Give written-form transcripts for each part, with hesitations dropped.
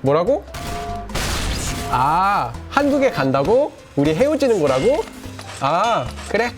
뭐라고? 아, 한국에 간다고? 우리 헤어지는 거라고? 아, 그래.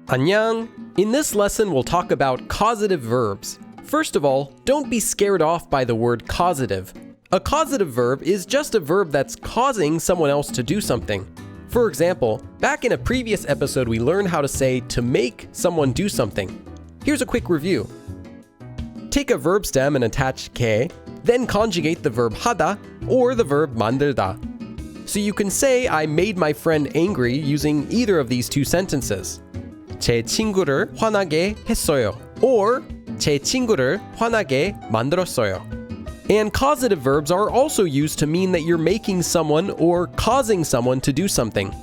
안녕! In this lesson, we'll talk about causative verbs. First of all, don't be scared off by the word causative. A causative verb is just a verb that's causing someone else to do something. For example, back in a previous episode, we learned how to say to make someone do something. Here's a quick review. Take a verb stem and attach 게, then conjugate the verb 하다 or the verb 만들다. So you can say I made my friend angry using either of these two sentences. 제 친구를 화나게 했어요. Or 제 친구를 화나게 만들었어요. And causative verbs are also used to mean that you're making someone or causing someone to do something.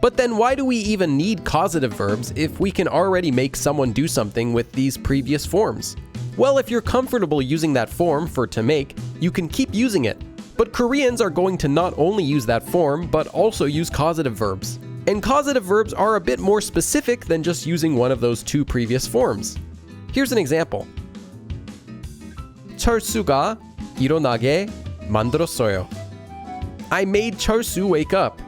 But then why do we even need causative verbs if we can already make someone do something with these previous forms? Well, if you're comfortable using that form for to make, you can keep using it. But Koreans are going to not only use that form, but also use causative verbs. And causative verbs are a bit more specific than just using one of those two previous forms. Here's an example. 철수가 일어나게 만들었어요. I made 철수 wake up.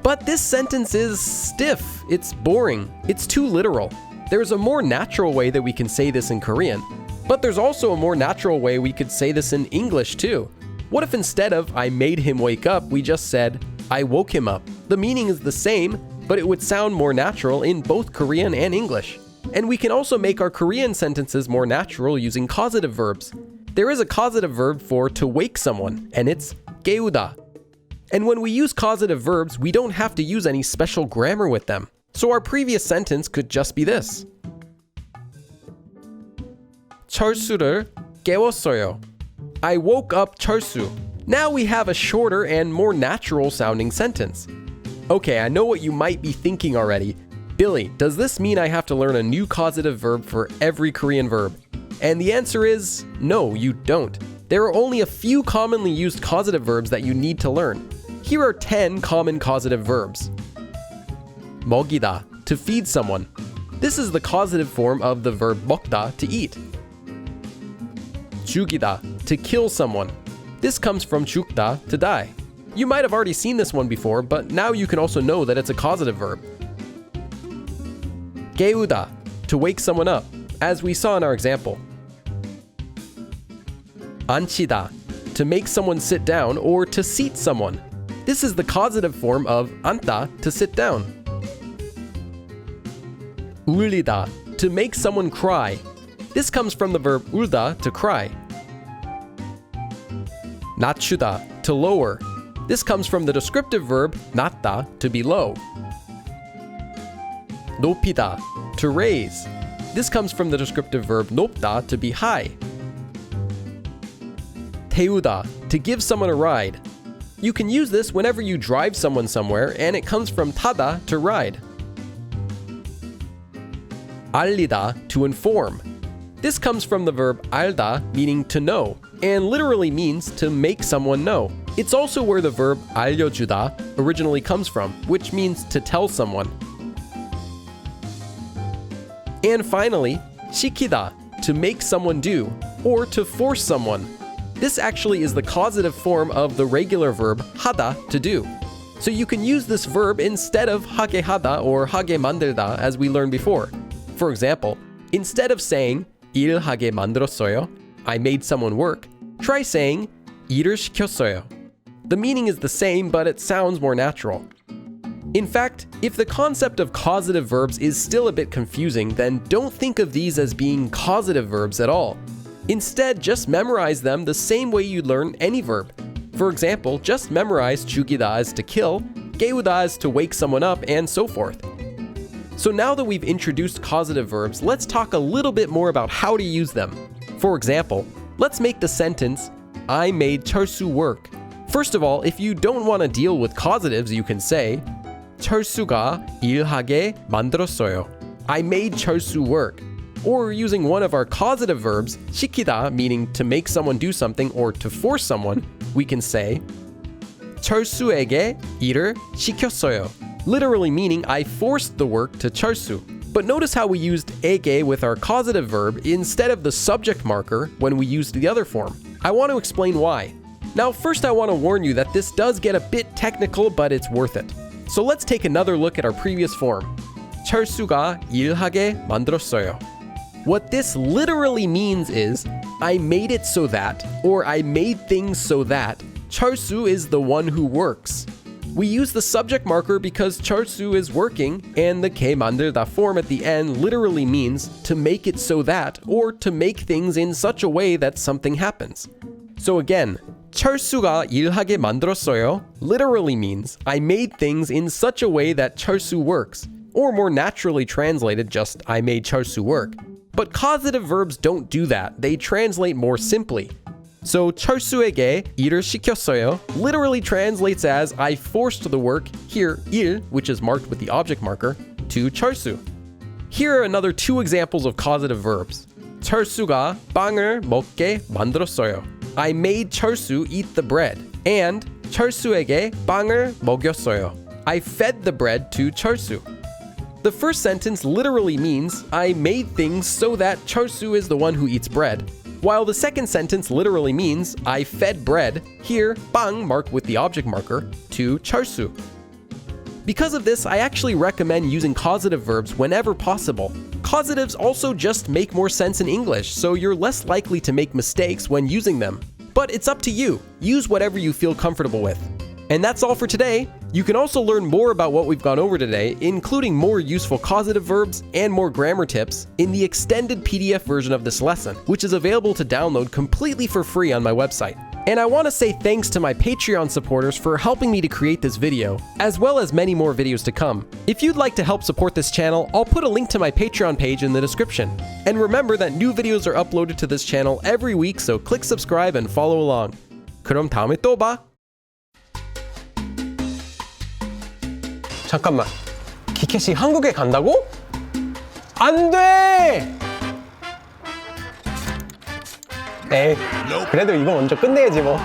But this sentence is stiff, it's boring, it's too literal. There's a more natural way that we can say this in Korean, but there's also a more natural way we could say this in English too. What if instead of I made him wake up, we just said I woke him up? The meaning is the same, but it would sound more natural in both Korean and English. And we can also make our Korean sentences more natural using causative verbs. There is a causative verb for to wake someone, and it's 깨우다. And when we use causative verbs, we don't have to use any special grammar with them. So our previous sentence could just be this. 철수를 깨웠어요. I woke up 철수. Now we have a shorter and more natural sounding sentence. Okay, I know what you might be thinking already. Billy, does this mean I have to learn a new causative verb for every Korean verb? And the answer is no, you don't. There are only a few commonly used causative verbs that you need to learn. Here are 10 common causative verbs. 먹이다, to feed someone. This is the causative form of the verb 먹다, to eat. 죽이다, to kill someone. This comes from 죽다, to die. You might have already seen this one before, but now you can also know that it's a causative verb. 깨우다, to wake someone up, as we saw in our example. 앉히다, to make someone sit down or to seat someone. This is the causative form of 앉다, to sit down. 울리다, to make someone cry. This comes from the verb 울다, to cry. 낮추다, to lower. This comes from the descriptive verb 낮다, to be low. 높이다, to raise. This comes from the descriptive verb 높다, to be high. 태우다, to give someone a ride. You can use this whenever you drive someone somewhere, and it comes from 타다, to ride. 알리다, to inform. This comes from the verb 알다, meaning to know, and literally means to make someone know. It's also where the verb 알려주다 originally comes from, which means to tell someone. And finally, 시키다, to make someone do, or to force someone. This actually is the causative form of the regular verb 하다, to do. So you can use this verb instead of 하게 하다 or 하게 만들다 as we learned before. For example, instead of saying 일하게 만들었어요, I made someone work, try saying 일을 시켰어요. The meaning is the same, but it sounds more natural. In fact, if the concept of causative verbs is still a bit confusing, then don't think of these as being causative verbs at all. Instead, just memorize them the same way you'd learn any verb. For example, just memorize 죽이다 as to kill, 깨우다 as to wake someone up, and so forth. So now that we've introduced causative verbs, let's talk a little bit more about how to use them. For example, let's make the sentence I made 철수 work. First of all, if you don't want to deal with causatives, you can say 철수가 일하게 만들었어요. I made 철수 work. Or using one of our causative verbs, 시키다, meaning to make someone do something or to force someone, we can say 철수에게 일을 시켰어요. Literally meaning I forced the work to 철수. But notice how we used 에게 with our causative verb instead of the subject marker when we used the other form. I want to explain why. Now, first I want to warn you that this does get a bit technical, but it's worth it. So let's take another look at our previous form. 철수가 일하게 만들었어요. What this literally means is, I made it so that, or I made things so that, 철수 is the one who works. We use the subject marker because 철수 is working, and the 게 만들다 form at the end literally means to make it so that, or to make things in such a way that something happens. So again, 철수가 일하게 만들었어요 literally means I made things in such a way that 철수 works, or more naturally translated, just I made 철수 work. But causative verbs don't do that, they translate more simply. So 철수에게 일을 시켰어요 literally translates as I forced the work, here 일, which is marked with the object marker, to 철수. Here are another two examples of causative verbs. 철수가 빵을 먹게 만들었어요. I made 철수 eat the bread. And 철수에게 빵을 먹였어요. I fed the bread to 철수. The first sentence literally means I made things so that 철수 is the one who eats bread, while the second sentence literally means I fed bread, here 빵 marked with the object marker, to 철수. Because of this, I actually recommend using causative verbs whenever possible. Causatives also just make more sense in English, so you're less likely to make mistakes when using them. But it's up to you. Use whatever you feel comfortable with. And that's all for today. You can also learn more about what we've gone over today, including more useful causative verbs and more grammar tips, in the extended PDF version of this lesson, which is available to download completely for free on my website. And I want to say thanks to my Patreon supporters for helping me to create this video, as well as many more videos to come. If you'd like to help support this channel, I'll put a link to my Patreon page in the description. And remember that new videos are uploaded to this channel every week, so click subscribe and follow along. 그럼 다음에 또 봐! 잠깐만, 기켓이 한국에 간다고? 안 돼! 에이, 그래도 이거 먼저 끝내야지 뭐.